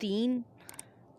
3،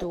2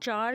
4